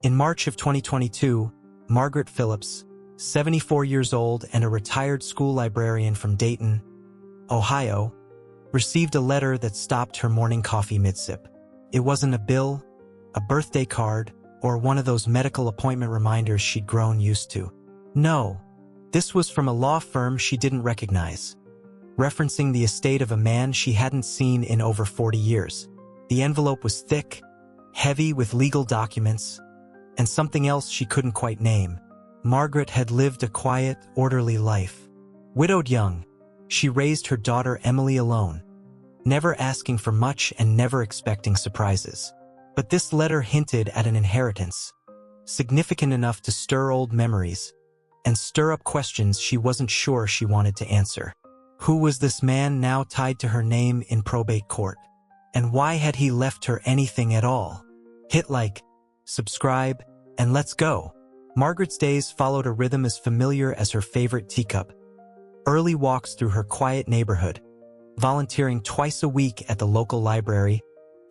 In March of 2022, Margaret Phillips, 74 years old and a retired school librarian from Dayton, Ohio, received a letter that stopped her morning coffee mid-sip. It wasn't a bill, a birthday card, or one of those medical appointment reminders she'd grown used to. No, this was from a law firm she didn't recognize, referencing the estate of a man she hadn't seen in over 40 years. The envelope was thick, heavy with legal documents, and something else she couldn't quite name. Margaret had lived a quiet, orderly life. Widowed young, she raised her daughter Emily alone, never asking for much and never expecting surprises. But this letter hinted at an inheritance, significant enough to stir old memories and stir up questions she wasn't sure she wanted to answer. Who was this man now tied to her name in probate court? And why had he left her anything at all? Hit like, subscribe, and let's go. Margaret's days followed a rhythm as familiar as her favorite teacup. Early walks through her quiet neighborhood, volunteering twice a week at the local library,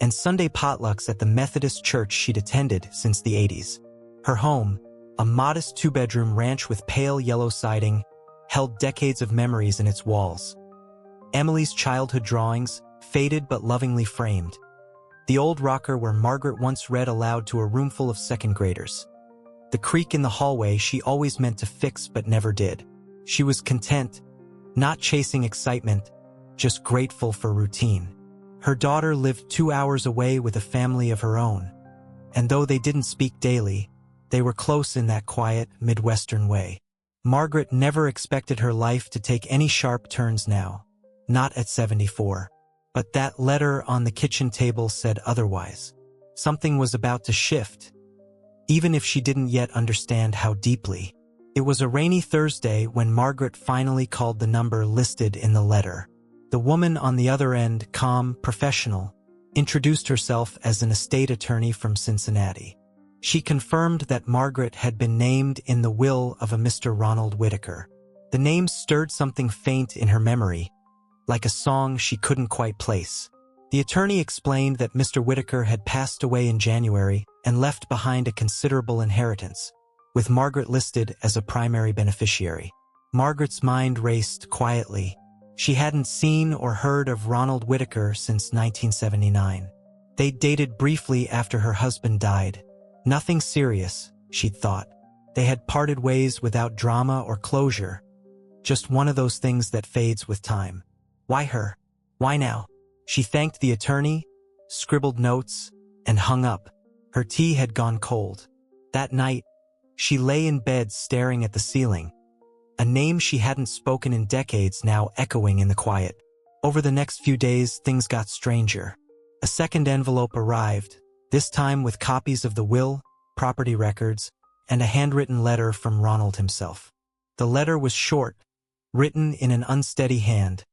and Sunday potlucks at the Methodist church she'd attended since the 80s. Her home, a modest two-bedroom ranch with pale yellow siding, held decades of memories in its walls. Emily's childhood drawings, faded but lovingly framed. The old rocker where Margaret once read aloud to a roomful of second graders. The creak in the hallway she always meant to fix but never did. She was content, not chasing excitement, just grateful for routine. Her daughter lived 2 hours away with a family of her own, and though they didn't speak daily, they were close in that quiet, Midwestern way. Margaret never expected her life to take any sharp turns now, not at 74. But that letter on the kitchen table said otherwise. Something was about to shift, even if she didn't yet understand how deeply. It was a rainy Thursday when Margaret finally called the number listed in the letter. The woman on the other end, calm, professional, introduced herself as an estate attorney from Cincinnati. She confirmed that Margaret had been named in the will of a Mr. Ronald Whitaker. The name stirred something faint in her memory, like a song she couldn't quite place. The attorney explained that Mr. Whitaker had passed away in January and left behind a considerable inheritance, with Margaret listed as a primary beneficiary. Margaret's mind raced quietly. She hadn't seen or heard of Ronald Whitaker since 1979. They dated briefly after her husband died. Nothing serious, she'd thought. They had parted ways without drama or closure. Just one of those things that fades with time. Why her? Why now? She thanked the attorney, scribbled notes, and hung up. Her tea had gone cold. That night, she lay in bed staring at the ceiling, a name she hadn't spoken in decades now echoing in the quiet. Over the next few days, things got stranger. A second envelope arrived, this time with copies of the will, property records, and a handwritten letter from Ronald himself. The letter was short, written in an unsteady hand,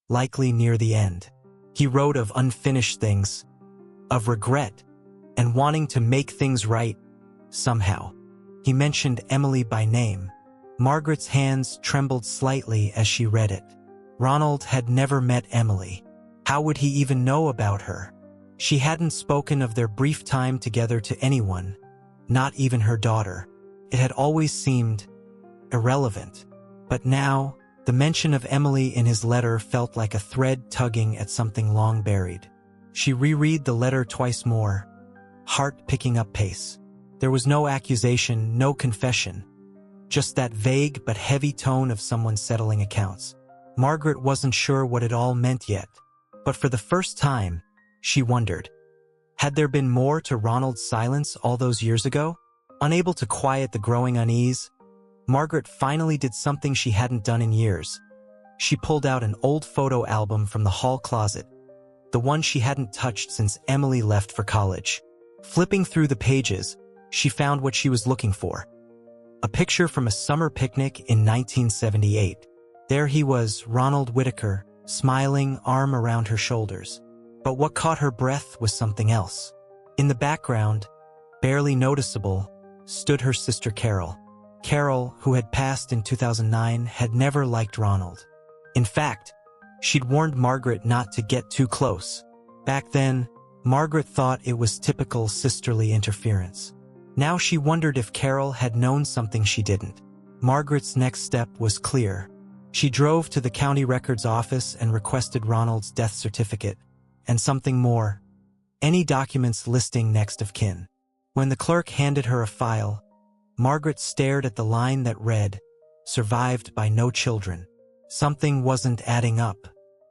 likely near the end. He wrote of unfinished things, of regret, and wanting to make things right, somehow. He mentioned Emily by name. Margaret's hands trembled slightly as she read it. Ronald had never met Emily. How would he even know about her? She hadn't spoken of their brief time together to anyone, not even her daughter. It had always seemed irrelevant. But now, the mention of Emily in his letter felt like a thread tugging at something long buried. She reread the letter twice more, heart picking up pace. There was no accusation, no confession, just that vague but heavy tone of someone settling accounts. Margaret wasn't sure what it all meant yet, but for the first time, she wondered. Had there been more to Ronald's silence all those years ago? Unable to quiet the growing unease, Margaret finally did something she hadn't done in years. She pulled out an old photo album from the hall closet, the one she hadn't touched since Emily left for college. Flipping through the pages, she found what she was looking for. A picture from a summer picnic in 1978. There he was, Ronald Whitaker, smiling, arm around her shoulders. But what caught her breath was something else. In the background, barely noticeable, stood her sister Carol. Carol, who had passed in 2009, had never liked Ronald. In fact, she'd warned Margaret not to get too close. Back then, Margaret thought it was typical sisterly interference. Now she wondered if Carol had known something she didn't. Margaret's next step was clear. She drove to the county records office and requested Ronald's death certificate, and something more, any documents listing next of kin. When the clerk handed her a file, Margaret stared at the line that read, "Survived by no children." Something wasn't adding up.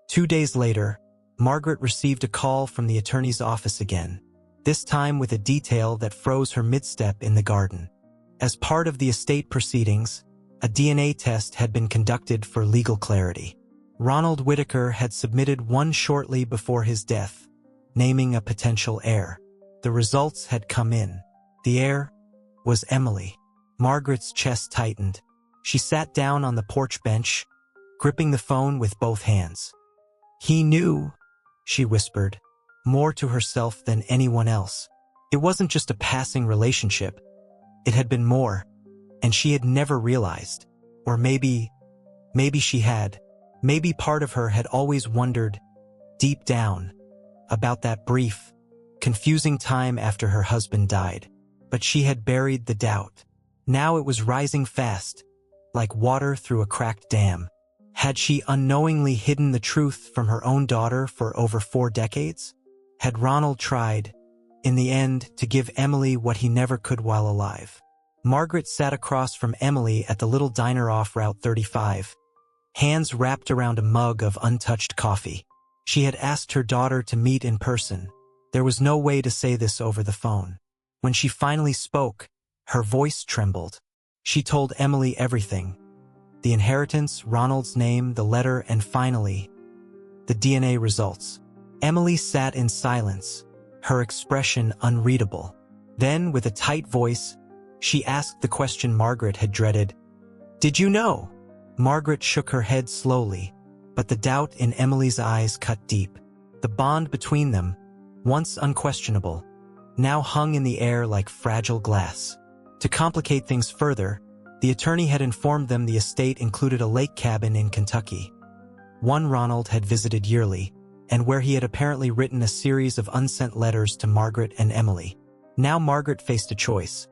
2 days later, Margaret received a call from the attorney's office again, this time with a detail that froze her mid-step in the garden. As part of the estate proceedings, a DNA test had been conducted for legal clarity. Ronald Whitaker had submitted one shortly before his death, naming a potential heir. The results had come in. The heir was Emily. Margaret's chest tightened. She sat down on the porch bench, gripping the phone with both hands. "He knew," she whispered, more to herself than anyone else. It wasn't just a passing relationship. It had been more, and she had never realized. Or maybe she had. Maybe part of her had always wondered, deep down, about that brief, confusing time after her husband died. But she had buried the doubt. Now it was rising fast, like water through a cracked dam. Had she unknowingly hidden the truth from her own daughter for over 4 decades? Had Ronald tried, in the end, to give Emily what he never could while alive? Margaret sat across from Emily at the little diner off Route 35, hands wrapped around a mug of untouched coffee. She had asked her daughter to meet in person. There was no way to say this over the phone. When she finally spoke, her voice trembled. She told Emily everything. The inheritance, Ronald's name, the letter, and finally, the DNA results. Emily sat in silence, her expression unreadable. Then, with a tight voice, she asked the question Margaret had dreaded. "Did you know?" Margaret shook her head slowly, but the doubt in Emily's eyes cut deep. The bond between them, once unquestionable, now hung in the air like fragile glass. To complicate things further, the attorney had informed them the estate included a lake cabin in Kentucky, one Ronald had visited yearly, and where he had apparently written a series of unsent letters to Margaret and Emily. Now Margaret faced a choice.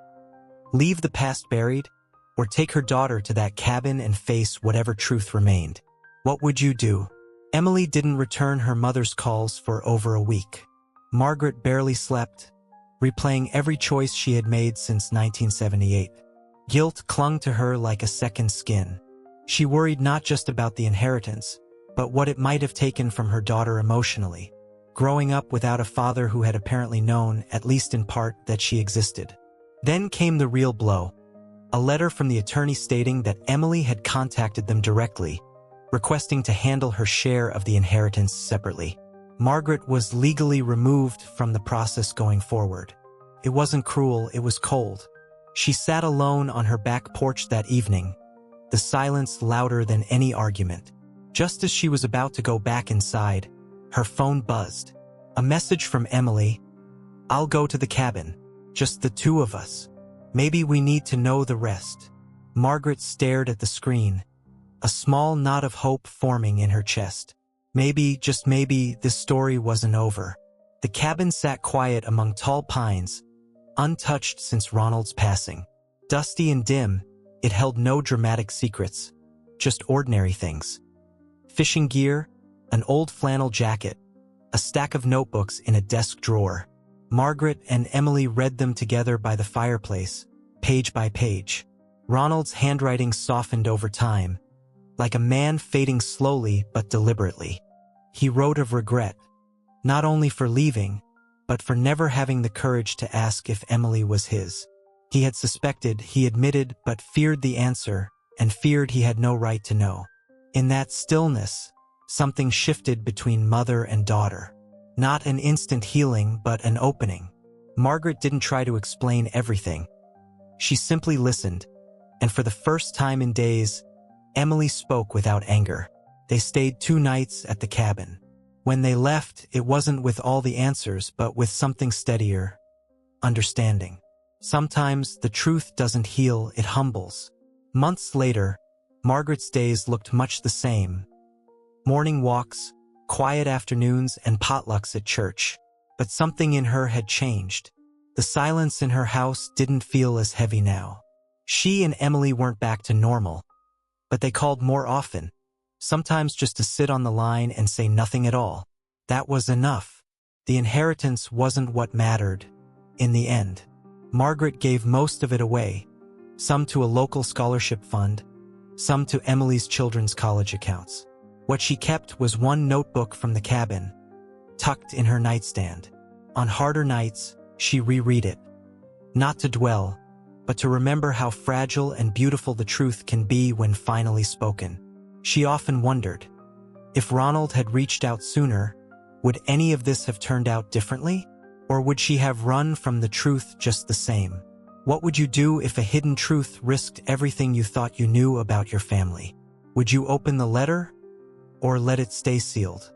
Leave the past buried, or take her daughter to that cabin and face whatever truth remained. What would you do? Emily didn't return her mother's calls for over a week. Margaret barely slept, replaying every choice she had made since 1978. Guilt clung to her like a second skin. She worried not just about the inheritance, but what it might have taken from her daughter emotionally, growing up without a father who had apparently known, at least in part, that she existed. Then came the real blow. A letter from the attorney stating that Emily had contacted them directly, requesting to handle her share of the inheritance separately. Margaret was legally removed from the process going forward. It wasn't cruel, it was cold. She sat alone on her back porch that evening, the silence louder than any argument. Just as she was about to go back inside, her phone buzzed. A message from Emily. "I'll go to the cabin. Just the two of us. Maybe we need to know the rest." Margaret stared at the screen, a small knot of hope forming in her chest. Maybe, just maybe, this story wasn't over. The cabin sat quiet among tall pines, untouched since Ronald's passing. Dusty and dim, it held no dramatic secrets, just ordinary things. Fishing gear, an old flannel jacket, a stack of notebooks in a desk drawer. Margaret and Emily read them together by the fireplace, page by page. Ronald's handwriting softened over time, like a man fading slowly but deliberately. He wrote of regret, not only for leaving, but for never having the courage to ask if Emily was his. He had suspected, he admitted, but feared the answer, and feared he had no right to know. In that stillness, something shifted between mother and daughter. Not an instant healing, but an opening. Margaret didn't try to explain everything. She simply listened, and for the first time in days, Emily spoke without anger. They stayed 2 nights at the cabin. When they left, it wasn't with all the answers, but with something steadier. Understanding. Sometimes the truth doesn't heal, it humbles. Months later, Margaret's days looked much the same. Morning walks, quiet afternoons, and potlucks at church. But something in her had changed. The The silence in her house didn't feel as heavy now. She and Emily weren't back to normal, but they called more often, sometimes just to sit on the line and say nothing at all. That was enough. The inheritance wasn't what mattered. In the end, Margaret gave most of it away, some to a local scholarship fund, some to Emily's children's college accounts. What she kept was one notebook from the cabin, tucked in her nightstand. On harder nights, she reread it, not to dwell, but to remember how fragile and beautiful the truth can be when finally spoken. She often wondered, if Ronald had reached out sooner, would any of this have turned out differently? Or would she have run from the truth just the same? What would you do if a hidden truth risked everything you thought you knew about your family? Would you open the letter, or let it stay sealed?